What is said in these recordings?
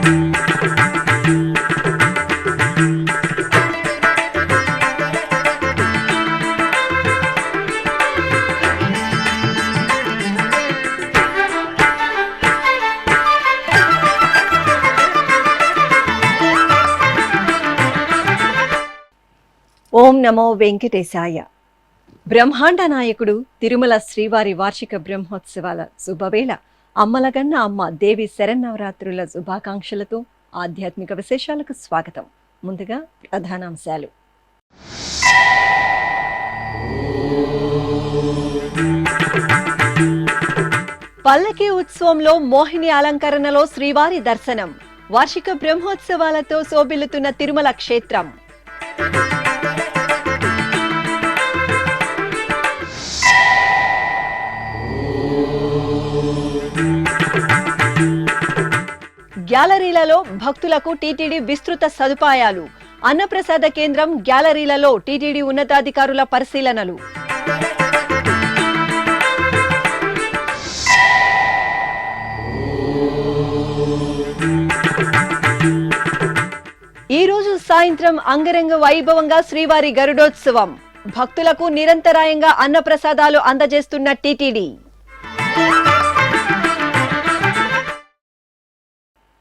ఓం నమో వెంకటేశాయ. బ్రహ్మాండ నాయకుడు తిరుమల శ్రీవారి వార్షిక బ్రహ్మోత్సవాల శుభవేళ అమ్మలగన్న అమ్మ దేవి శరన్నవరాత్రుల శుభాకాంక్షలతో ఆధ్యాత్మిక విశేషాలకు స్వాగతం. ముందుగా ప్రధానాంశాలు. పల్లకి ఉత్సవంలో మోహిని అలంకరణలో శ్రీవారి దర్శనం. వార్షిక బ్రహ్మోత్సవాలతో శోభిల్లుతున్న తిరుమల క్షేత్రం. గ్యాలరీలలో భక్తులకు టీటీడీ విస్తృత సదుపాయాలు. అన్నప్రసాద కేంద్రం, గ్యాలరీలలో టీటీడీ ఉన్నతాధికారుల పరిశీలనలు. ఈ రోజు సాయంత్రం అంగరంగ వైభవంగా శ్రీవారి గరుడోత్సవం. భక్తులకు నిరంతరాయంగా అన్నప్రసాదాలు అందజేస్తున్న టీటీడీ.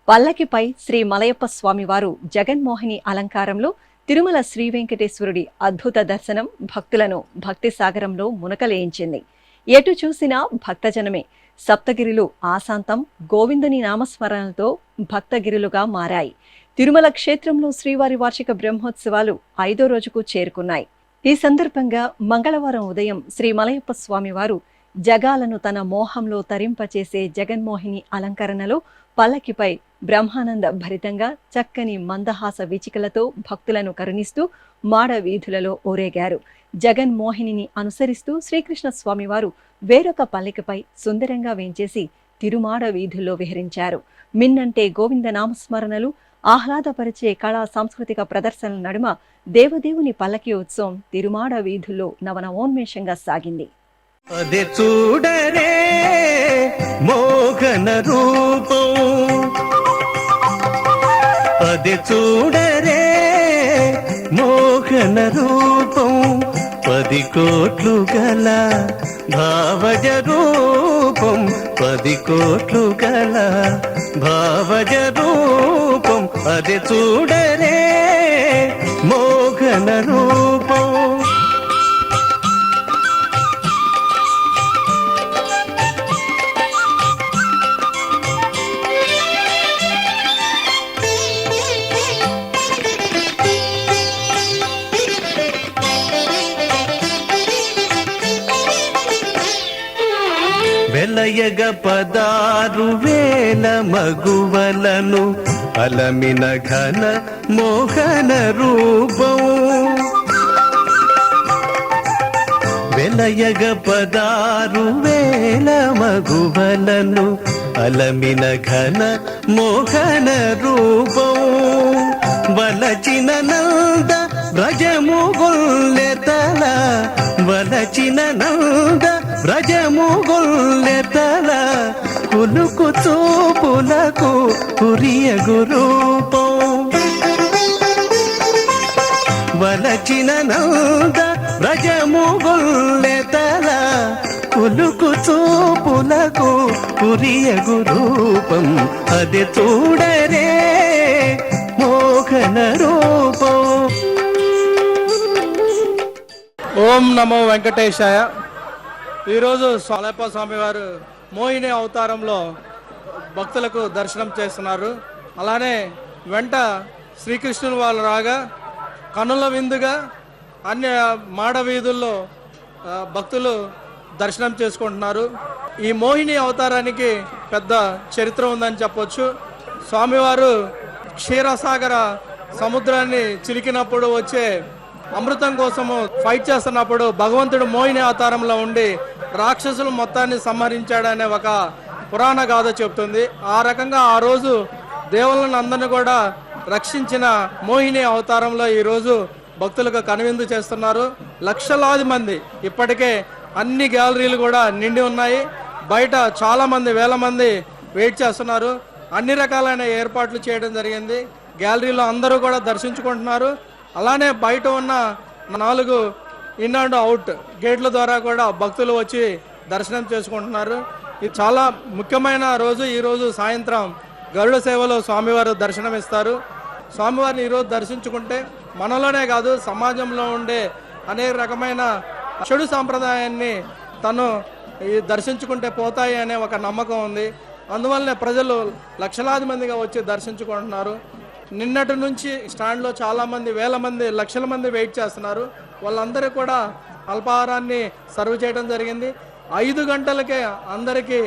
పల్లకిపై శ్రీ మలయప్ప స్వామివారు జగన్మోహిని అలంకారంలో తిరుమల శ్రీ వెంకటేశ్వరుడి అద్భుత దర్శనం భక్తులను భక్తి సాగరంలో మునకలేయించింది. ఎటు చూసినా భక్తజనమే. సప్తగిరులు ఆశాంతం గోవిందుని నామస్మరణలతో భక్తగిరులుగా మారాయి. తిరుమల క్షేత్రంలో శ్రీవారి వార్షిక బ్రహ్మోత్సవాలు 5వ రోజుకు చేరుకున్నాయి. ఈ సందర్భంగా మంగళవారం ఉదయం శ్రీ మలయప్ప స్వామివారు జగాలను తన మోహంలో తరింపచేసే జగన్మోహిని అలంకరణలో పల్లకిపై బ్రహ్మానంద భరితంగా చక్కని మందహాస వీచికలతో భక్తులను కరుణిస్తూ మాడ వీధులలో ఊరేగారు. జగన్మోహినిని అనుసరిస్తూ శ్రీకృష్ణ స్వామివారు వేరొక పల్లకిపై సుందరంగా వేంచేసి తిరుమాడ వీధుల్లో విహరించారు. మిన్నంటే గోవింద నామస్మరణలు, ఆహ్లాదపరిచే కళా సాంస్కృతిక ప్రదర్శనల నడుమ దేవదేవుని పల్లకి ఉత్సవం తిరుమాడ వీధుల్లో నవనవోన్మేషంగా సాగింది. అదే చూడరే మోహన రూపం, అదే చూడరే మోహన రూపం, 10 కోట్లు గల భావజ రూపం, 10 కోట్లు గల భావజ రూపం, అదే చూడరే మోహన రూపం. వెలయగ 16,000 మగువలను అలమిన ఘన మోహన రూపం, వెలయగ 16,000 మగువలను అలమిన ఘన మోహన రూపం, వలచిన నంద వ్రజముగొల్లెతల, వలచిన నంద వ్రజముగొల్లెతల, కులుకు చూపులకు కురియగు రూపం, వలచిన నంద వ్రజముగొల్లెతల, కులుకు చూపులకు కురియగు రూపం, అది చూడరే మోహన రూపం. ఓం నమో వెంకటేశాయ. ఈరోజు మలయప్ప స్వామి వారు మోహిని అవతారంలో భక్తులకు దర్శనం చేస్తున్నారు. అలానే వెంట శ్రీకృష్ణుని వాళ్ళు రాగా కనుల విందుగా అన్ని మాడ వీధుల్లో భక్తులు దర్శనం చేసుకుంటున్నారు. ఈ మోహిని అవతారానికి పెద్ద చరిత్ర ఉందని చెప్పొచ్చు. స్వామివారు క్షీరసాగర సముద్రాన్ని చిలికినప్పుడు వచ్చే అమృతం కోసము ఫైట్ చేస్తున్నప్పుడు భగవంతుడు మోహిని అవతారంలో ఉండి రాక్షసులు మొత్తాన్ని సంహరించాడనే ఒక పురాణ గాథ చెప్తుంది. ఆ రకంగా ఆ రోజు దేవుళ్ళని అందరినీ కూడా రక్షించిన మోహిని అవతారంలో ఈరోజు భక్తులకు కనువిందు చేస్తున్నారు. లక్షలాది మంది ఇప్పటికే అన్ని గ్యాలరీలు కూడా నిండి ఉన్నాయి. బయట చాలా మంది, వేల మంది వెయిట్ చేస్తున్నారు. అన్ని రకాలైన ఏర్పాట్లు చేయడం జరిగింది. గ్యాలరీలో అందరూ కూడా దర్శించుకుంటున్నారు. అలానే బయట ఉన్న 4 ఇన్ అండ్ అవుట్ గేట్ల ద్వారా కూడా భక్తులు వచ్చి దర్శనం చేసుకుంటున్నారు. ఇది చాలా ముఖ్యమైన రోజు. ఈరోజు సాయంత్రం గరుడ సేవలో స్వామివారు దర్శనం ఇస్తారు. స్వామివారిని ఈరోజు దర్శించుకుంటే మనలోనే కాదు సమాజంలో ఉండే అనేక రకమైన చెడు సాంప్రదాయాన్ని తను దర్శించుకుంటే పోతాయి అనే ఒక నమ్మకం ఉంది. అందువల్లనే ప్రజలు లక్షలాది మందిగా వచ్చి దర్శించుకుంటున్నారు. నిన్నటి నుంచి స్టాండ్లో చాలామంది వేల మంది లక్షల మంది వెయిట్ చేస్తున్నారు. వాళ్ళందరూ కూడా అల్పాహారాన్ని సర్వ్ చేయడం జరిగింది. 5 గంటలకే అందరికీ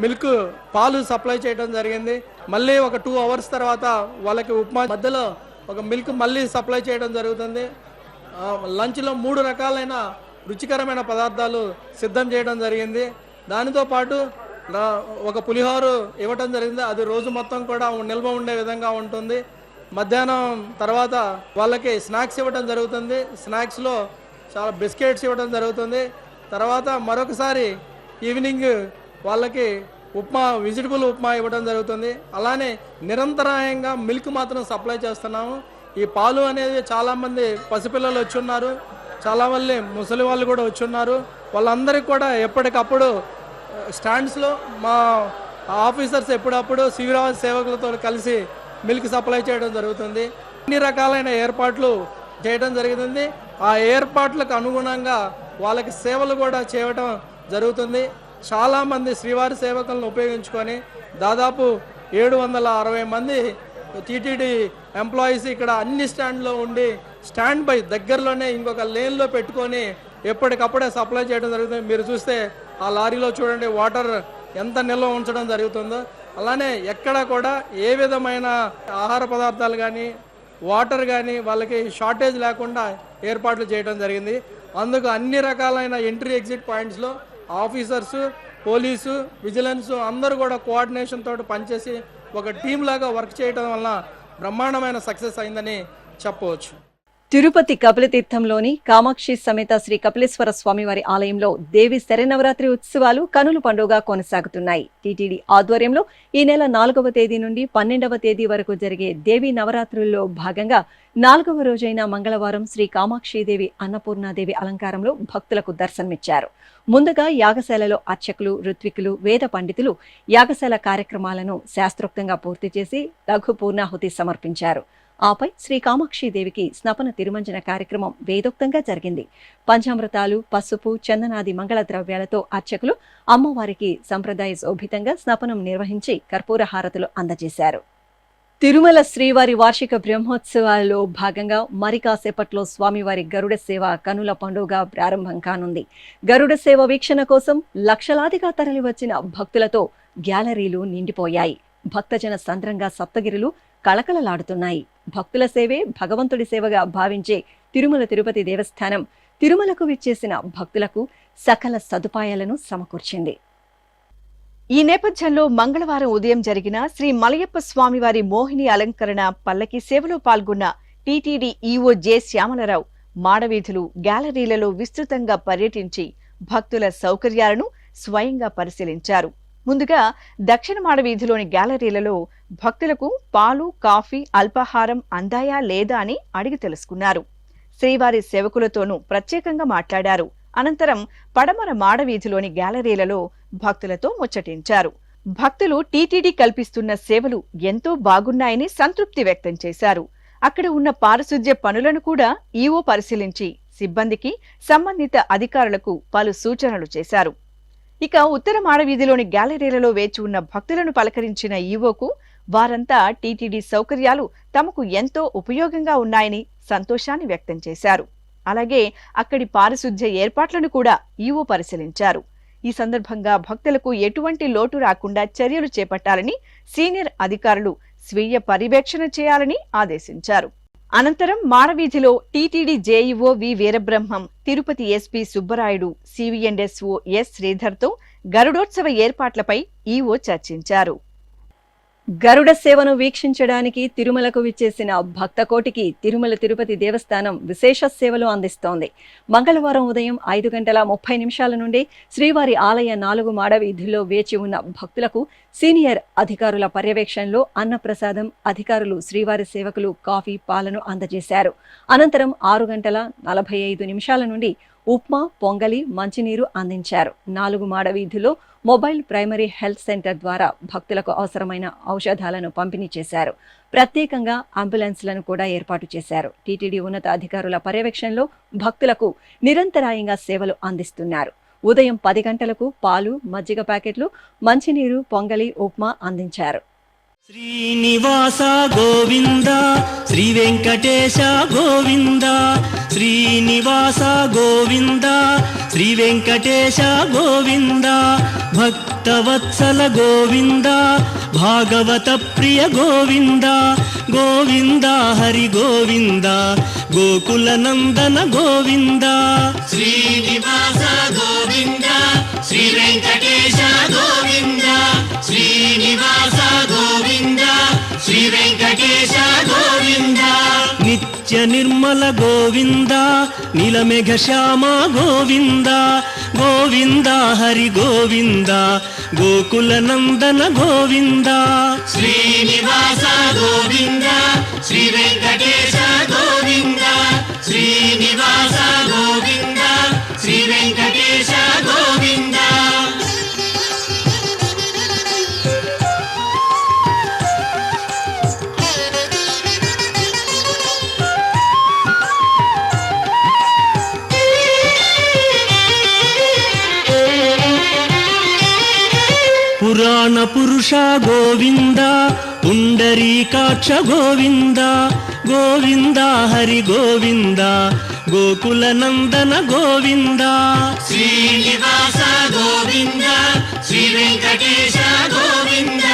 మిల్క్ పాలు సప్లై చేయడం జరిగింది. మళ్ళీ ఒక 2 అవర్స్ తర్వాత వాళ్ళకి ఉప్మా మధ్యలో ఒక మిల్క్ మళ్ళీ సప్లై చేయడం జరుగుతుంది. లంచ్లో 3 రకాలైన రుచికరమైన పదార్థాలు సిద్ధం చేయడం జరిగింది. దానితో పాటు ఒక పులిహోర ఇవ్వటం జరిగింది. అది రోజు మొత్తం కూడా నిల్వ ఉండే విధంగా ఉంటుంది. మధ్యాహ్నం తర్వాత వాళ్ళకి స్నాక్స్ ఇవ్వడం జరుగుతుంది. స్నాక్స్లో చాలా బిస్కెట్స్ ఇవ్వడం జరుగుతుంది. తర్వాత మరొకసారి ఈవినింగ్ వాళ్ళకి ఉప్మా వెజిటబుల్ ఉప్మా ఇవ్వడం జరుగుతుంది. అలానే నిరంతరాయంగా మిల్క్ మాత్రం సప్లై చేస్తున్నాము. ఈ పాలు అనేది చాలామంది పసిపిల్లలు వచ్చి ఉన్నారు, చాలామంది ముసలి వాళ్ళు కూడా వచ్చి ఉన్నారు. వాళ్ళందరికీ కూడా ఎప్పటికప్పుడు స్టాండ్స్లో మా ఆఫీసర్స్ ఎప్పుడప్పుడు శిబిరాల సేవకులతో కలిసి మిల్క్ సప్లై చేయడం జరుగుతుంది. అన్ని రకాలైన ఏర్పాట్లు చేయడం జరుగుతుంది. ఆ ఏర్పాట్లకు అనుగుణంగా వాళ్ళకి సేవలు కూడా చేయడం జరుగుతుంది. చాలామంది శ్రీవారి సేవకులను ఉపయోగించుకొని దాదాపు 760 మంది టీటీడీ ఎంప్లాయీస్ ఇక్కడ అన్ని స్టాండ్లో ఉండి స్టాండ్ బై దగ్గరలోనే ఇంకొక లేన్లో పెట్టుకొని ఎప్పటికప్పుడే సప్లై చేయడం జరుగుతుంది. మీరు చూస్తే ఆ లారీలో చూడండి వాటర్ ఎంత నిల్వ ఉంచడం జరుగుతుందో. అలానే ఎక్కడ కూడా ఏ విధమైన ఆహార పదార్థాలు కానీ వాటర్ కానీ వాళ్ళకి షార్టేజ్ లేకుండా ఏర్పాట్లు చేయడం జరిగింది. అందుకు అన్ని రకాలైన ఎంట్రీ ఎగ్జిట్ పాయింట్స్లో ఆఫీసర్సు, పోలీసు, విజిలెన్స్ అందరూ కూడా కోఆర్డినేషన్ తోటి పనిచేసి ఒక టీం లాగా వర్క్ చేయడం వల్ల బ్రహ్మాండమైన సక్సెస్ అయిందని చెప్పవచ్చు. తిరుపతి కపిలతీర్థంలోని కామాక్షి సమేత శ్రీ కపిలేశ్వర స్వామివారి ఆలయంలో దేవి శరన్నవరాత్రి ఉత్సవాలు కనుల పండుగ కొనసాగుతున్నాయి. టీటీడీ ఆధ్వర్యంలో ఈ నెల 4వ తేదీ నుండి 12వ తేదీ వరకు జరిగే దేవి నవరాత్రుల్లో భాగంగా 4వ రోజైన మంగళవారం శ్రీ కామాక్షిదేవి అన్నపూర్ణాదేవి అలంకారంలో భక్తులకు దర్శనమిచ్చారు. ముందుగా యాగశాలలో అర్చకులు, ఋత్వికులు, వేద పండితులు యాగశాల కార్యక్రమాలను శాస్త్రోక్తంగా పూర్తి చేసి లఘు పూర్ణాహుతి సమర్పించారు. ఆపై శ్రీ కామాక్షిదేవికి స్నపన తిరుమంజన కార్యక్రమం వేదోక్తంగా జరిగింది. పంచామృతాలు, పసుపు, చందనాది మంగళ ద్రవ్యాలతో అర్చకులు అమ్మవారికి సంప్రదాయ శోభితంగా స్నపనం నిర్వహించి కర్పూర హారతులు అందజేశారు. తిరుమల శ్రీవారి వార్షిక బ్రహ్మోత్సవాలలో భాగంగా మరి కాసేపట్లో స్వామివారి గరుడ సేవ కనుల పండుగ ప్రారంభం కానుంది. గరుడ సేవ వీక్షణ కోసం లక్షలాదిగా తరలివచ్చిన భక్తులతో గ్యాలరీలు నిండిపోయాయి. భక్తజన సంద్రంగా సప్తగిరులు కళకళలాడుతున్నాయి. భక్తుల సేవే భగవంతుడి సేవగా భావించే తిరుమల తిరుపతి దేవస్థానం తిరుమలకు విచ్చేసిన భక్తులకు సకల సదుపాయాలను సమకూర్చింది. ఈ నేపథ్యంలో మంగళవారం ఉదయం జరిగిన శ్రీ మలయప్ప స్వామివారి మోహిని అలంకరణ పల్లకి సేవలో పాల్గొన్న టీటీడీ ఈవో జె శ్యామలరావు మాడవీధులు, గ్యాలరీలలో విస్తృతంగా పర్యటించి భక్తుల సౌకర్యాలను స్వయంగా పరిశీలించారు. ముందుగా దక్షిణ మాడవీధిలోని గ్యాలరీలలో భక్తులకు పాలు, కాఫీ, అల్పాహారం అందాయా లేదా అని అడిగి తెలుసుకున్నారు. శ్రీవారి సేవకులతోనూ ప్రత్యేకంగా మాట్లాడారు. అనంతరం పడమర మాడవీధిలోని గ్యాలరీలలో భక్తులతో ముచ్చటించారు. భక్తులు టీటీడీ కల్పిస్తున్న సేవలు ఎంతో బాగున్నాయని సంతృప్తి వ్యక్తం చేశారు. అక్కడ ఉన్న పారిశుధ్య పనులను కూడా ఈవో పరిశీలించి సిబ్బందికి, సంబంధిత అధికారులకు పలు సూచనలు చేశారు. ఇక ఉత్తర మాడవీధిలోని గ్యాలరీలలో వేచి ఉన్న భక్తులను పలకరించిన ఈవోకు వారంతా టీటీడీ సౌకర్యాలు తమకు ఎంతో ఉపయోగంగా ఉన్నాయని సంతోషాన్ని వ్యక్తం చేశారు. అలాగే అక్కడి పారిశుధ్య ఏర్పాట్లను కూడా ఈవో పరిశీలించారు. ఈ సందర్భంగా భక్తులకు ఎటువంటి లోటు రాకుండా చర్యలు చేపట్టాలని సీనియర్ అధికారులు స్వీయ పర్యవేక్షణ చేయాలని ఆదేశించారు. అనంతరం మాడవీధిలో TTD JEO V Veerabrahmam, Tirupati SP Subbarayudu, సివిఎండ్ఎస్ఓ ఎస్ శ్రీధర్తో గరుడోత్సవ ఏర్పాట్లపై ఈవో చర్చించారు. గరుడ సేవను వీక్షించడానికి తిరుమలకు విచ్చేసిన భక్తకోటికి తిరుమల తిరుపతి దేవస్థానం విశేష సేవలు అందిస్తోంది. మంగళవారం ఉదయం 5:30 నుండి శ్రీవారి ఆలయ 4 మాడ వీధుల్లో వేచి ఉన్న భక్తులకు సీనియర్ అధికారుల పర్యవేక్షణలో అన్నప్రసాదం, అధికారులు శ్రీవారి సేవకులు కాఫీ, పాలను అందజేశారు. అనంతరం 6:45 నుండి ఉప్మా, పొంగలి, మంచినీరు అందించారు. 4 మాడ వీధిలో మొబైల్ ప్రైమరీ హెల్త్ సెంటర్ ద్వారా భక్తులకు అవసరమైన ఔషధాలను పంపిణీ చేశారు. ప్రత్యేకంగా అంబులెన్స్లను కూడా ఏర్పాటు చేశారు. టీటీడీ ఉన్నత అధికారుల పర్యవేక్షణలో భక్తులకు నిరంతరాయంగా సేవలు అందిస్తున్నారు. ఉదయం 10 గంటలకు పాలు, మజ్జిగ ప్యాకెట్లు, మంచినీరు, పొంగలి, ఉప్మా అందించారు. శ్రీనివాస గోవింద, శ్రీ వెంకటేశ గోవింద, శ్రీనివాస గోవింద, శ్రీ వెంకటేశ గోవింద, భక్తవత్సల గోవింద, భాగవత ప్రియ గోవింద, గోవింద హరి గోవింద, గోకుల నందన గోవింద. శ్రీనివాస గోవింద, శ్రీ వెంకటేశ గోవింద, శ్రీనివాస గోవింద, శ్రీ వెంకటేశ గోవింద. నిత్య నిర్మల గోవింద, నీలమేఘ శ్యామ గోవింద, గోవింద హరి గోవింద, గోకుల నందన గోవింద. శ్రీనివాస గోవింద, శ్రీ వెంకటేశ గోవింద, శ్రీనివాస గోవింద, శ్రీ వెంకటేశ గోవింద. పురాణ పురుష గోవింద, పుండరీకాక్ష గోవింద, గోవింద హరి గోవింద, గోకుల నందన గోవింద. శ్రీనివాస గోవింద, శ్రీ వెంకటేశ గోవింద,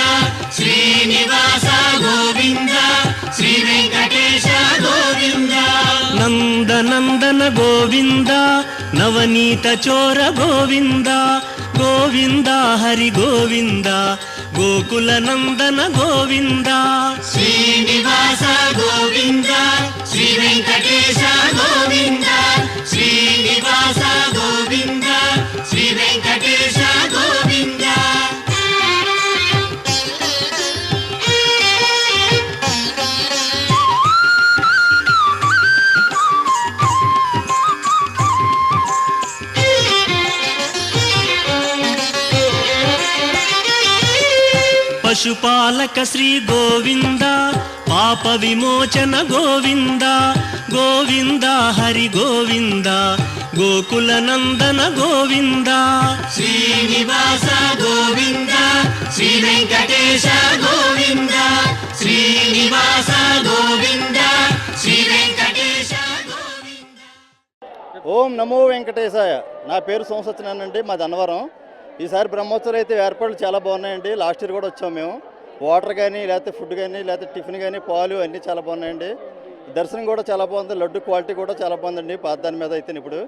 శ్రీనివాస గోవింద, శ్రీ వెంకటేశ గోవింద. నందనందన గోవింద, నవనీత చోర గోవింద, గోవింద హరి గోవింద, గోకుల నందన గోవింద. శ్రీనివాస గోవింద, శ్రీ వెంకటేశ గోవింద, శ్రీనివాస గోవింద, శ్రీ వెంకటేశ గోవింద. పశుపాలక శ్రీ గోవింద, పాప విమోచన గోవింద, గోవింద హరి గోవింద, గోకుల నందన గోవింద. శ్రీనివాస గోవింద, శ్రీ వెంకటేశ గోవింద, శ్రీనివాస గోవింద, శ్రీ వెంకటేశ గోవింద. ఓం నమో వెంకటేశాయ. నా పేరు సోమసత్యనారాయణ అండి, మాది అన్నవరం. ఈసారి బ్రహ్మోత్సవాలు అయితే ఏర్పాట్లు చాలా బాగున్నాయండి. లాస్ట్ ఇయర్ కూడా వచ్చాము మేము. వాటర్ కానీ, లేకపోతే ఫుడ్ కానీ, లేకపోతే టిఫిన్ కానీ, పాలు అన్నీ చాలా బాగున్నాయండి. దర్శనం కూడా చాలా బాగుంది. లడ్డు క్వాలిటీ కూడా చాలా బాగుందండి. పాత దాని మీద అయితే ఇప్పుడు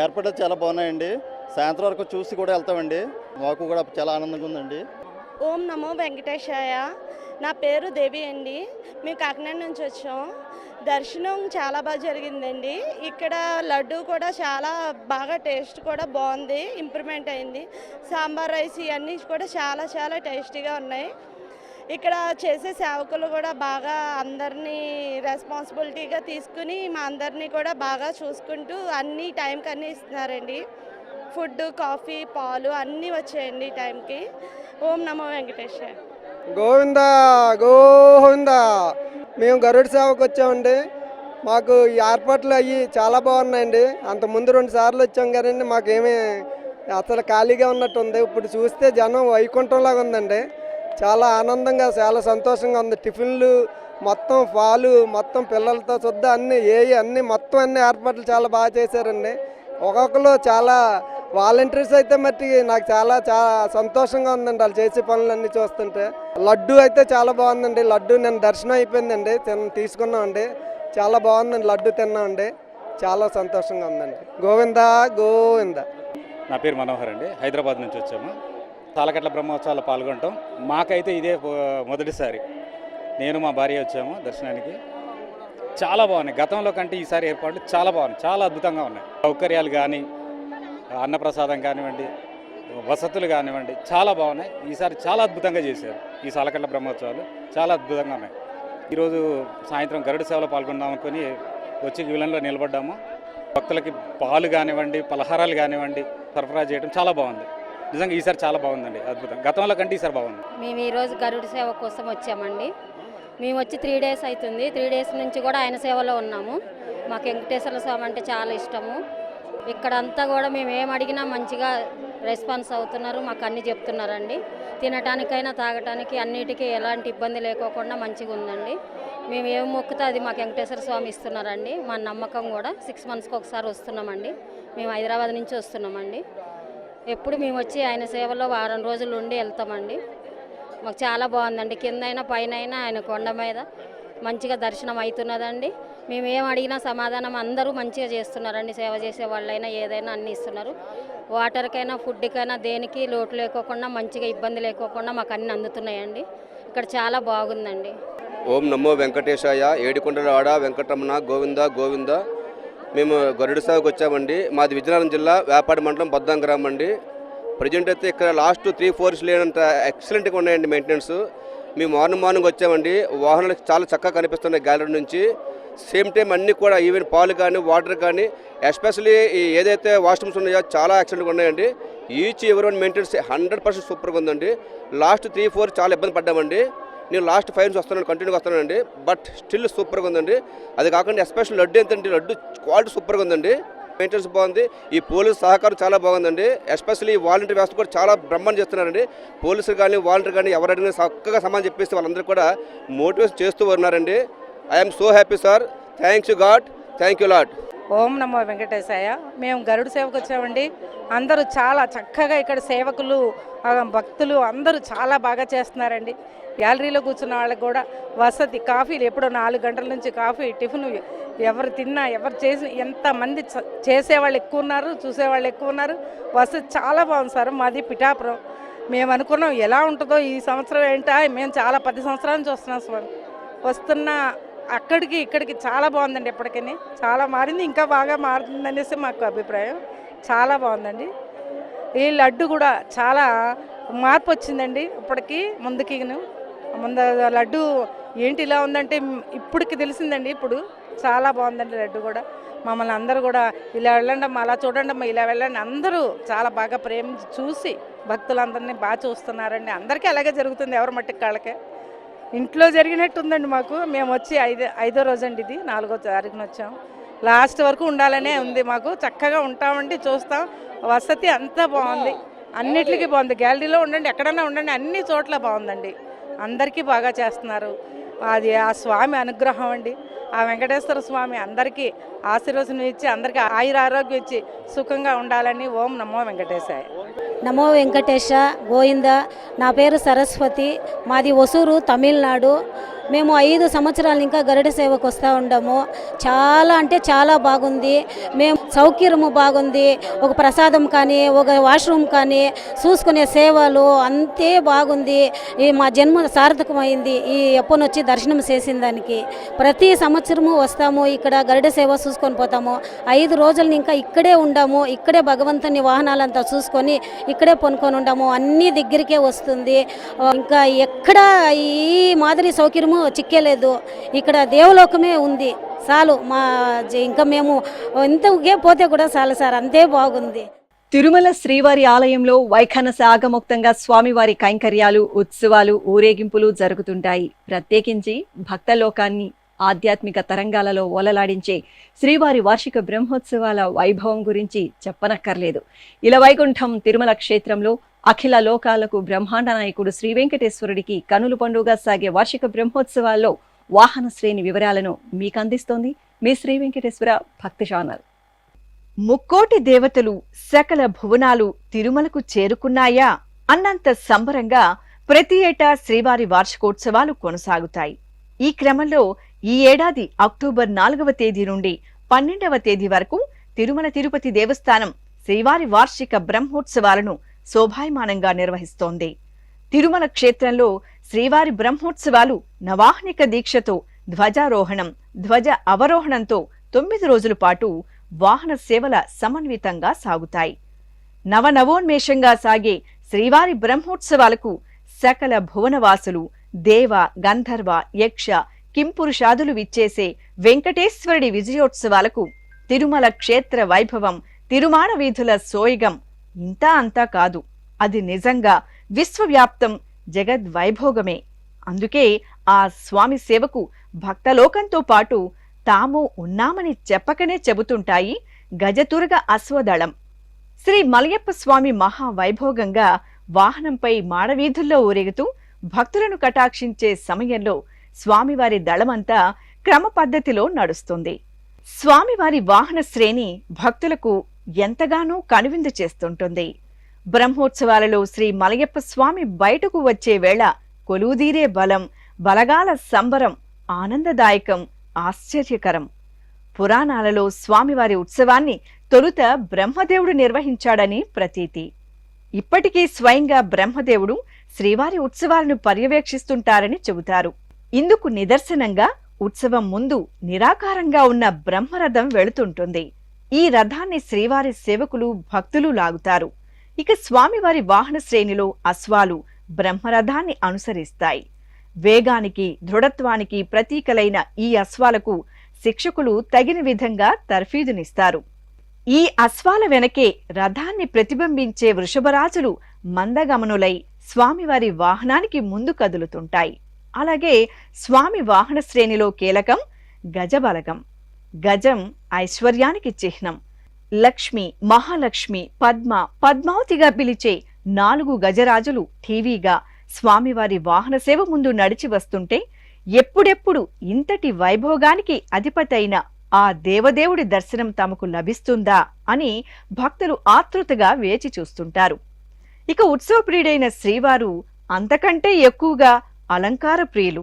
ఏర్పాట్లు చాలా బాగున్నాయండి. సాయంత్రం వరకు చూసి కూడా వెళ్తామండి. మాకు కూడా చాలా ఆనందంగా ఉందండి. ఓం నమో వెంకటేశాయ. నా పేరు దేవి అండి. మేము కాకినాడ నుంచి వచ్చాం. దర్శనం చాలా బాగా జరిగిందండి. ఇక్కడ లడ్డు కూడా చాలా బాగా టేస్ట్ కూడా బాగుంది, ఇంప్రూవ్మెంట్ అయింది. సాంబార్ రైస్ ఇవన్నీ కూడా చాలా చాలా టేస్టీగా ఉన్నాయి. ఇక్కడ చేసే సేవకులు కూడా బాగా అందరినీ రెస్పాన్సిబిలిటీగా తీసుకుని మా అందరినీ కూడా బాగా చూసుకుంటూ అన్ని టైంకి అన్నీ ఇస్తున్నారండి. ఫుడ్, కాఫీ, పాలు అన్నీ వచ్చాయండి టైంకి. ఓం నమో వెంకటేశ్వర. గోవింద గోవింద. మేము గరుడ సేవకు వచ్చామండి. మాకు ఈ ఏర్పాట్లు అయ్యి చాలా బాగున్నాయండి. అంతకుముందు 2 సార్లు వచ్చాం కదండి, మాకేమీ అసలు ఖాళీగా ఉన్నట్టు ఉంది. ఇప్పుడు చూస్తే జనం వైకుంఠంలాగా ఉందండి. చాలా ఆనందంగా, చాలా సంతోషంగా ఉంది. టిఫిన్లు మొత్తం, పాలు మొత్తం, పిల్లలతో చూద్దా అన్నీ మొత్తం అన్ని ఏర్పాట్లు చాలా బాగా చేశారండి. ఒక్కొక్కరు చాలా వాలంటీర్స్ అయితే మట్టి నాకు చాలా సంతోషంగా ఉందండి వాళ్ళు చేసే పనులన్నీ చూస్తుంటే. లడ్డు అయితే చాలా బాగుందండి. లడ్డు నేను దర్శనం అయిపోయిందండి, తీసుకున్నామండి. చాలా బాగుందండి, లడ్డు తిన్నామండి. చాలా సంతోషంగా ఉందండి. గోవింద గోవింద. నా పేరు మనోహర్ అండి, హైదరాబాద్ నుంచి వచ్చాము. సాలకట్ల బ్రహ్మోత్సవాల్లో పాల్గొనటం మాకైతే ఇదే మొదటిసారి. నేను మా భార్య వచ్చాము దర్శనానికి. చాలా బాగున్నాయి, గతంలో కంటే ఈసారి ఏర్పాట్లు చాలా బాగున్నాయి, చాలా అద్భుతంగా ఉన్నాయి. సౌకర్యాలు కానీ, అన్నప్రసాదం కానివ్వండి, వసతులు కానివ్వండి చాలా బాగున్నాయి. ఈసారి చాలా అద్భుతంగా చేశారు. ఈ సాలకట్ల బ్రహ్మోత్సవాలు చాలా అద్భుతంగా ఉన్నాయి. ఈరోజు సాయంత్రం గరుడ సేవలో పాల్గొందాం అనుకుని వచ్చి క్యూలైన్లో నిలబడ్డాము. భక్తులకి పాలు కానివ్వండి, పలహారాలు కానివ్వండి సరఫరా చేయడం చాలా బాగుంది. నిజంగా ఈసారి చాలా బాగుందండి, అద్భుతం. గతంలో కంటే ఈసారి బాగుంది. మేము ఈరోజు గరుడ సేవ కోసం వచ్చామండి. మేము వచ్చి 3 days అవుతుంది. 3 days నుంచి కూడా ఆయన సేవలో ఉన్నాము. మాకు వెంకటేశ్వర స్వామి అంటే చాలా ఇష్టము. ఇక్కడంతా కూడా మేము ఏం అడిగినా మంచిగా రెస్పాన్స్ అవుతున్నారు, మాకు అన్నీ చెప్తున్నారండి. తినటానికైనా తాగటానికి అన్నిటికీ ఎలాంటి ఇబ్బంది లేకోకుండా మంచిగా ఉందండి. మేము ఏం మొక్కుతే అది మాకు వెంకటేశ్వర స్వామి ఇస్తున్నారండి. మా నమ్మకం కూడా 6 monthsకి ఒకసారి వస్తున్నామండి. మేము హైదరాబాద్ నుంచి వస్తున్నామండి. ఎప్పుడు మేము వచ్చి ఆయన సేవలో వారం రోజులు ఉండి వెళ్తామండి. మాకు చాలా బాగుందండి. కిందైనా పైన ఆయన కొండ మీద మంచిగా దర్శనం అవుతున్నదండి. మేము ఏం అడిగినా సమాధానం అందరూ మంచిగా చేస్తున్నారండి. సేవ చేసే వాళ్ళైనా ఏదైనా అన్నీ ఇస్తున్నారు. వాటర్కైనా ఫుడ్కైనా దేనికి లోటు లేకోకుండా మంచిగా ఇబ్బంది లేకోకుండా మాకు అన్నీ అందుతున్నాయండి. ఇక్కడ చాలా బాగుందండి. ఓం నమో వెంకటేశాయ. ఏడుకొండలవాడ వెంకటరమణ గోవింద గోవింద. మేము గరుడ సేవకు వచ్చామండి. మాది విజయనగరం జిల్లా వేపాడి మండలం బొద్దాం గ్రామం అండి. ప్రజెంట్ అయితే ఇక్కడ లాస్ట్ 3-4 లేనంత ఎక్సలెంట్గా ఉన్నాయండి మెయింటెనెన్స్. మేము మార్నింగ్ వచ్చామండి. వాహనాలు చాలా చక్కగా కనిపిస్తున్నాయి గ్యాలరీ నుంచి. సేమ్ టైం అన్నీ కూడా ఈవెన్ పాలు కానీ వాటర్ కానీ ఎస్పెషలీ ఏదైతే వాష్రూమ్స్ ఉన్నాయో చాలా ఎక్సలెంట్గా ఉన్నాయండి. ఈచ్ ఎవరి మెయింటెనెన్స్ 100% సూపర్గా ఉందండి. లాస్ట్ 3-4 చాలా ఇబ్బంది పడ్డామండి. నేను లాస్ట్ 5 నుంచి వస్తున్నాను, కంటిన్యూగా వస్తున్నానండి. బట్ స్టిల్ సూపర్గా ఉందండి. అది కాకుండా ఎస్పెషల్ లడ్డు ఎంతండి, లడ్డు క్వాలిటీ సూపర్గా ఉందండి. మెయింటెనెన్స్ బాగుంది. ఈ పోలీసు సహకారం చాలా బాగుందండి. ఎస్పెషల్లీ వాలంటీర్ వ్యవస్థ కూడా చాలా బ్రహ్మాండం చేస్తున్నారండి. పోలీసులు కానీ వాలంటీర్ కానీ ఎవరు అడిగినా చక్కగా సమాధానం చెప్పేసి వాళ్ళందరూ కూడా మోటివేషన్ చేస్తూ ఉన్నారండి. I'm so happy sir. Thanks you god, thank you lord. ఓం నమో వెంకటేశాయ. మేము గరుడ సేవకు వచ్చామండి. అందరూ చాలా చక్కగా ఇక్కడ సేవకులు భక్తులు అందరూ చాలా బాగా చేస్తున్నారండి. గ్యాలరీలో కూర్చున్న వాళ్ళకి కూడా వసతి, కాఫీలు ఎప్పుడో 4 గంటల నుంచి కాఫీ టిఫిన్ ఎవరు తిన్నా ఎవరు చేసి ఎంతమంది చేసేవాళ్ళు ఎక్కువ ఉన్నారు, చూసేవాళ్ళు ఎక్కువ ఉన్నారు. వసతి చాలా బాగుంది సార్. మాది పిఠాపురం. మేము అనుకున్నాం ఎలా ఉంటుందో ఈ సంవత్సరం ఏంటా, మేము చాలా 10 సంవత్సరాల నుంచి వస్తున్నాం స్వామి. వస్తున్న అక్కడికి ఇక్కడికి చాలా బాగుందండి. ఎప్పటికీ చాలా మారింది, ఇంకా బాగా మారుతుంది అనేసి మాకు అభిప్రాయం. చాలా బాగుందండి. ఈ లడ్డు కూడా చాలా మార్పు వచ్చిందండి ఇప్పటికి ముందుకిను. ముందు లడ్డు ఏంటి ఇలా ఉందంటే ఇప్పటికి తెలిసిందండి. ఇప్పుడు చాలా బాగుందండి లడ్డు కూడా. మమ్మల్ని అందరూ కూడా ఇలా వెళ్ళండి అమ్మా, అలా చూడండి అమ్మా, ఇలా వెళ్ళండి అందరూ చాలా బాగా ప్రేమించి చూసి భక్తులందరినీ బాగా చూస్తున్నారండి. అందరికీ అలాగే జరుగుతుంది, ఎవరి మట్టికి కాళ్ళకే. ఇంట్లో జరిగినట్టు ఉందండి మాకు. మేము వచ్చి 5వ రోజు అండి, ఇది 4వ తారీఖున వచ్చాం. లాస్ట్ వరకు ఉండాలనే ఉంది మాకు. చక్కగా ఉంటామండి, చూస్తాం. వసతి అంతా బాగుంది, అన్నిటికీ బాగుంది. గ్యాలరీలో ఉండండి, ఎక్కడన్నా ఉండండి, అన్ని చోట్ల బాగుందండి. అందరికీ బాగా చేస్తున్నారు. అది ఆ స్వామి అనుగ్రహం అండి. ఆ వెంకటేశ్వర స్వామి అందరికీ ఆశీర్వచనం ఇచ్చి అందరికీ ఆయురారోగ్యం ఇచ్చి సుఖంగా ఉండాలని. ఓం నమో వెంకటేశాయ. నమో వెంకటేశ గోవింద. నా పేరు సరస్వతి. మాది ఒసూరు, తమిళనాడు. మేము 5 సంవత్సరాలు ఇంకా గరుడ సేవకు వస్తూ ఉంటాము. చాలా అంటే చాలా బాగుంది. మేము సౌకర్యము బాగుంది. ఒక ప్రసాదం కానీ, ఒక వాష్రూమ్ కానీ, చూసుకునే సేవలు అంతే బాగుంది. ఈ మా జన్మ సార్థకమైంది ఈ ఎప్పనొచ్చి దర్శనం చేసిన దానికి. ప్రతి సంవత్సరము వస్తాము, ఇక్కడ గరుడ సేవ చూసుకొని పోతాము. 5 రోజులు ఇంకా ఇక్కడే ఉండాము. ఇక్కడే భగవంతుని వాహనాలంతా చూసుకొని ఇక్కడే పొనుకొని ఉంటాము. అన్ని దగ్గరికే వస్తుంది. ఇంకా ఎక్కడ ఈ మాదిరి సౌకర్యము చిక్కేలేదు. ఇక్కడ దేవలోకమే ఉంది చాలు. ఇంకా మేము ఇంతకే పోతే కూడా చాలు సార్, అంతే బాగుంది. తిరుమల శ్రీవారి ఆలయంలో వైఖానస ఆగమోక్తంగా స్వామివారి కైంకర్యాలు, ఉత్సవాలు, ఊరేగింపులు జరుగుతుంటాయి. ప్రత్యేకించి భక్తలోకాన్ని ఆధ్యాత్మిక తరంగాలలో ఓలలాడించే శ్రీవారి వార్షిక బ్రహ్మోత్సవాల వైభవం గురించి చెప్పనక్కర్లేదు. ఇలవైకుంఠం తిరుమల క్షేత్రంలో అఖిల లోకాలకు బ్రహ్మాండ నాయకుడు శ్రీ వెంకటేశ్వరుడికి కనుల పండుగగా సాగే వార్షిక బ్రహ్మోత్సవాల్లో వాహన శ్రేణి వివరాలను మీకు అందిస్తోంది మీ శ్రీ వెంకటేశ్వర భక్తి ఛానల్. ముక్కోటి దేవతలు సకల భువనాలు తిరుమలకు చేరుకున్నాయా అన్నంత సంబరంగా ప్రతి ఏటా శ్రీవారి వార్షికోత్సవాలు కొనసాగుతాయి. ఈ క్రమంలో ఈ ఏడాది అక్టోబర్ 4వ తేదీ నుండి 12వ తేదీ వరకు తిరుమల తిరుపతి దేవస్థానం శ్రీవారి వార్షిక బ్రహ్మోత్సవాలను శోభాయమానంగా నిర్వహిస్తోంది. తిరుమల క్షేత్రంలో శ్రీవారి బ్రహ్మోత్సవాలు నవాహ్నిక దీక్షతో, ధ్వజారోహణం, ధ్వజ అవరోహణంతో 9 రోజుల పాటు వాహన సేవల సమన్వితంగా సాగుతాయి. నవనవోన్మేషంగా సాగే శ్రీవారి బ్రహ్మోత్సవాలకు సకల భువనవాసులు, దేవ, గంధర్వ, యక్ష, కింపురుషాదులు విచ్చేసే వెంకటేశ్వరుడి విజయోత్సవాలకు తిరుమల క్షేత్ర వైభవం, తిరుమాణ వీధుల సోయగం ఇంతా అంతా కాదు. అది నిజంగా విశ్వవ్యాప్తం, జగద్వైభోగమే. అందుకే ఆ స్వామి సేవకు భక్తలోకంతో పాటు తాము ఉన్నామని చెప్పకనే చెబుతుంటాయి గజతురగ అశ్వదళం. శ్రీ మలయప్ప స్వామి మహావైభోగంగా వాహనంపై మాడవీధుల్లో ఊరేగుతూ భక్తులను కటాక్షించే సమయంలో స్వామివారి దళమంతా క్రమ పద్ధతిలో నడుస్తుంది. స్వామివారి వాహన శ్రేణి భక్తులకు ఎంతగానో కనువిందు చేస్తుంటుంది. బ్రహ్మోత్సవాలలో శ్రీ మలయప్ప స్వామి బయటకు వచ్చే వేళ కొలువుదీరే బలం, బలగాల సంబరం ఆనందదాయకం, ఆశ్చర్యకరం. పురాణాలలో స్వామివారి ఉత్సవాన్ని తొలుత బ్రహ్మదేవుడు నిర్వహించాడని ప్రతీతి. ఇప్పటికీ స్వయంగా బ్రహ్మదేవుడు శ్రీవారి ఉత్సవాలను పర్యవేక్షిస్తుంటారని చెబుతారు. ఇందుకు నిదర్శనంగా ఉత్సవం ముందు నిరాకారంగా ఉన్న బ్రహ్మరథం వెళుతుంటుంది. ఈ రథాన్ని శ్రీవారి సేవకులు, భక్తులు లాగుతారు. ఇక స్వామివారి వాహన శ్రేణిలో అశ్వాలు బ్రహ్మరథాన్ని అనుసరిస్తాయి. వేగానికి, దృఢత్వానికి ప్రతీకలైన ఈ అశ్వాలకు శిక్షకులు తగిన విధంగా తర్ఫీదునిస్తారు. ఈ అశ్వాల వెనకే రథాన్ని ప్రతిబింబించే వృషభరాజులు మందగమనులై స్వామివారి వాహనానికి ముందు కదులుతుంటాయి. అలాగే స్వామి వాహన శ్రేణిలో కీలకం గజబలగం. గజం ఐశ్వర్యానికి చిహ్నం. లక్ష్మి, మహాలక్ష్మి, పద్మ, పద్మావతిగా పిలిచే 4 గజరాజులు ఠీవీగా స్వామివారి వాహన సేవ ముందు నడిచి వస్తుంటే ఎప్పుడెప్పుడు ఇంతటి వైభోగానికి అధిపతైన ఆ దేవదేవుడి దర్శనం తమకు లభిస్తుందా అని భక్తులు ఆతృతగా వేచి చూస్తుంటారు. ఇక ఉత్సవ ప్రియుడైన శ్రీవారు అంతకంటే ఎక్కువగా అలంకార ప్రియులు.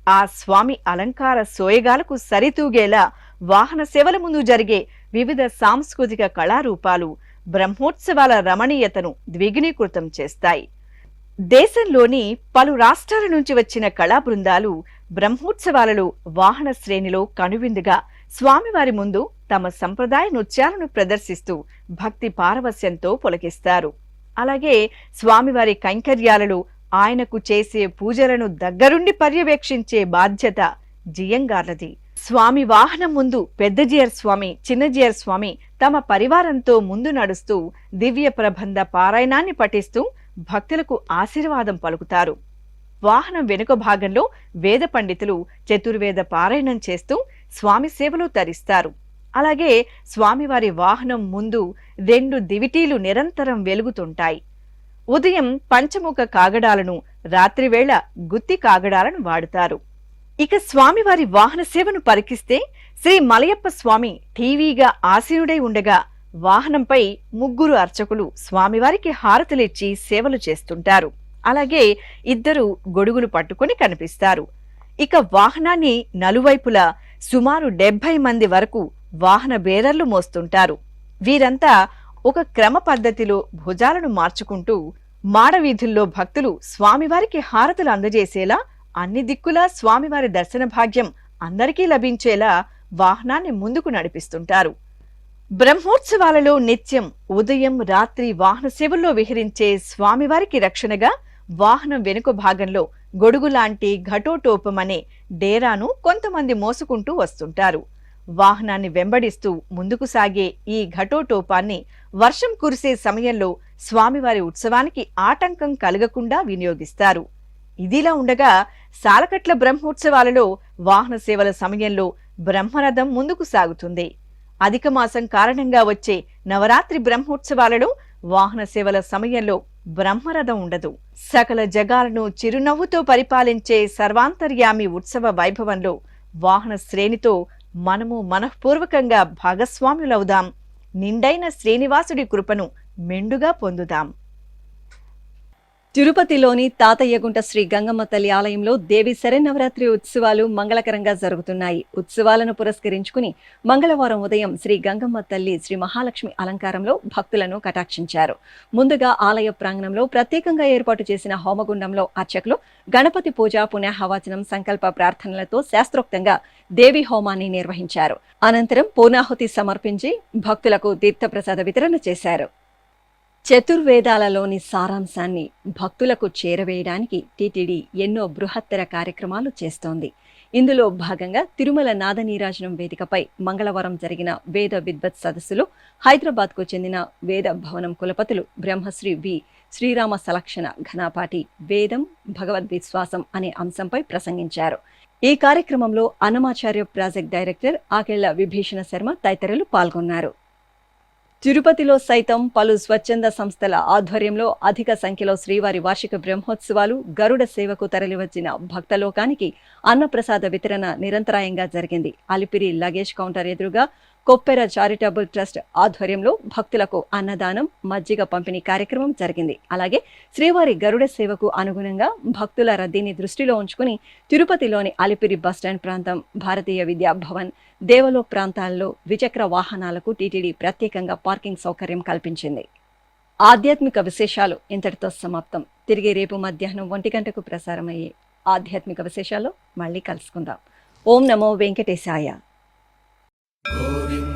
ఆ స్వామి అలంకార సోయగాలకు సరితూగేలా వాహన సేవల ముందు జరిగే వివిధ సాంస్కృతిక కళారూపాలు బ్రహ్మోత్సవాల రమణీయతను ద్విగుణీకృతం చేస్తాయి. దేశంలోని పలు రాష్ట్రాల నుంచి వచ్చిన కళా బృందాలు బ్రహ్మోత్సవాలలో వాహన శ్రేణిలో కనువిందుగా స్వామివారి ముందు తమ సంప్రదాయ నృత్యాలను ప్రదర్శిస్తూ భక్తి పారవస్యంతో పులకిస్తారు. అలాగే స్వామివారి కైంకర్యాలలో ఆయనకు చేసే పూజలను దగ్గరుండి పర్యవేక్షించే బాధ్యత జియంగార్లది. స్వామి వాహనం ముందు పెద్దజీయర్ స్వామి, చిన్నజీయర్ స్వామి తమ పరివారంతో ముందు నడుస్తూ దివ్య ప్రబంధ పారాయణాన్ని పఠిస్తూ భక్తులకు ఆశీర్వాదం పలుకుతారు. వాహనం వెనుక భాగంలో వేద పండితులు చతుర్వేద పారాయణం చేస్తూ స్వామి సేవలో తరిస్తారు. అలాగే స్వామివారి వాహనం ముందు 2 దివిటీలు నిరంతరం వెలుగుతుంటాయి. ఉదయం పంచముఖ కాగడాలను, రాత్రివేళ గుత్తి కాగడాలను వాడుతారు. ఇక స్వామివారి వాహన సేవను పరికిస్తే శ్రీ మలయప్ప స్వామి ఠీవీగా ఆసీనుడై ఉండగా వాహనంపై 3 అర్చకులు స్వామివారికి హారతులిచ్చి సేవలు చేస్తుంటారు. అలాగే 2 గొడుగులు పట్టుకుని కనిపిస్తారు. ఇక వాహనాన్ని నలువైపులా సుమారు 70 మంది వరకు వాహన బేరర్లు మోస్తుంటారు. వీరంతా ఒక క్రమ పద్ధతిలో భుజాలను మార్చుకుంటూ మాడవీధుల్లో భక్తులు స్వామివారికి హారతులు అందజేసేలా, అన్ని దిక్కులా స్వామివారి దర్శన భాగ్యం అందరికీ లభించేలా వాహనాన్ని ముందుకు నడిపిస్తుంటారు. బ్రహ్మోత్సవాలలో నిత్యం ఉదయం, రాత్రి వాహన సేవల్లో విహరించే స్వామివారికి రక్షణగా వాహనం వెనుక భాగంలో గొడుగులాంటి ఘటోటోపమనే డేరాను కొంతమంది మోసుకుంటూ వస్తుంటారు. వాహనాన్ని వెంబడిస్తూ ముందుకు సాగే ఈ ఘటోటోపాన్ని వర్షం కురిసే సమయంలో స్వామివారి ఉత్సవానికి ఆటంకం కలగకుండా వినియోగిస్తారు. ఇదిలా ఉండగా సాలకట్ల బ్రహ్మోత్సవాలలో వాహన సేవల సమయంలో బ్రహ్మరథం ముందుకు సాగుతుంది. అధిక మాసం కారణంగా వచ్చే నవరాత్రి బ్రహ్మోత్సవాలలో వాహన సేవల సమయంలో బ్రహ్మరథం ఉండదు. సకల జగాలను చిరునవ్వుతో పరిపాలించే సర్వాంతర్యామి ఉత్సవ వైభవంలో వాహన శ్రేణితో మనము మనఃపూర్వకంగా భాగస్వాములవుదాం. నిండైన శ్రీనివాసుడి కృపను మెండుగా పొందుదాం. తిరుపతిలోని తాతయ్యగుంట శ్రీ గంగమ్మ తల్లి ఆలయంలో దేవి శరన్నవరాత్రి ఉత్సవాలు మంగళకరంగా జరుగుతున్నాయి. ఉత్సవాలను పురస్కరించుకుని మంగళవారం ఉదయం శ్రీ గంగమ్మ తల్లి శ్రీ మహాలక్ష్మి అలంకారంలో భక్తులను కటాక్షించారు. ముందుగా ఆలయ ప్రాంగణంలో ప్రత్యేకంగా ఏర్పాటు చేసిన హోమగుండంలో అర్చకులు గణపతి పూజ, పుణ్యాహవాచనం, సంకల్ప ప్రార్థనలతో శాస్త్రోక్తంగా దేవి హోమాన్ని నిర్వహించారు. అనంతరం పూర్ణాహుతి సమర్పించి భక్తులకు తీర్థప్రసాద వితరణ చేశారు. చతుర్వేదాలలోని సారాంశాన్ని భక్తులకు చేరవేయడానికి టీటీడీ ఎన్నో బృహత్తర కార్యక్రమాలు చేస్తోంది. ఇందులో భాగంగా తిరుమల నాదనీరాజనం వేదికపై మంగళవారం జరిగిన వేద విద్వత్ సదస్సులో హైదరాబాద్కు చెందిన వేద భవనం కులపతులు బ్రహ్మశ్రీ వి శ్రీరామ సలక్షణ ఘనాపాటి వేదం భగవద్విశ్వాసం అనే అంశంపై ప్రసంగించారు. ఈ కార్యక్రమంలో అన్నమాచార్య ప్రాజెక్ట్ డైరెక్టర్ ఆకెళ్ల విభీషణ శర్మ తదితరులు పాల్గొన్నారు. తిరుపతిలో సైతం పలు స్వచ్ఛంద సంస్థల ఆధ్వర్యంలో అధిక సంఖ్యలో శ్రీవారి వార్షిక బ్రహ్మోత్సవాలు, గరుడ సేవకు తరలివచ్చిన భక్తలోకానికి అన్నప్రసాద వితరణ నిరంతరాయంగా జరిగింది. అలిపిరి లగేజ్ కౌంటర్ ఎదురుగా కొప్పెర చారిటబుల్ ట్రస్ట్ ఆధ్వర్యంలో భక్తులకు అన్నదానం, మజ్జిగ పంపిణీ కార్యక్రమం జరిగింది. అలాగే శ్రీవారి గరుడ సేవకు అనుగుణంగా భక్తుల రద్దీని దృష్టిలో ఉంచుకుని తిరుపతిలోని అలిపిరి బస్టాండ్ ప్రాంతం, భారతీయ విద్యా భవన్, దేవలోక్ ప్రాంతాల్లో ద్విచక్ర వాహనాలకు టీటీడీ ప్రత్యేకంగా పార్కింగ్ సౌకర్యం కల్పించింది. ఆధ్యాత్మిక విశేషాలు ఇంతటితో సమాప్తం. తిరిగి రేపు మధ్యాహ్నం 1 గంటకు ప్రసారమయ్యే ఆధ్యాత్మిక విశేషాల్లో మళ్ళీ కలుసుకుందాం. ఓం నమో వెంకటేశాయ. గోవింద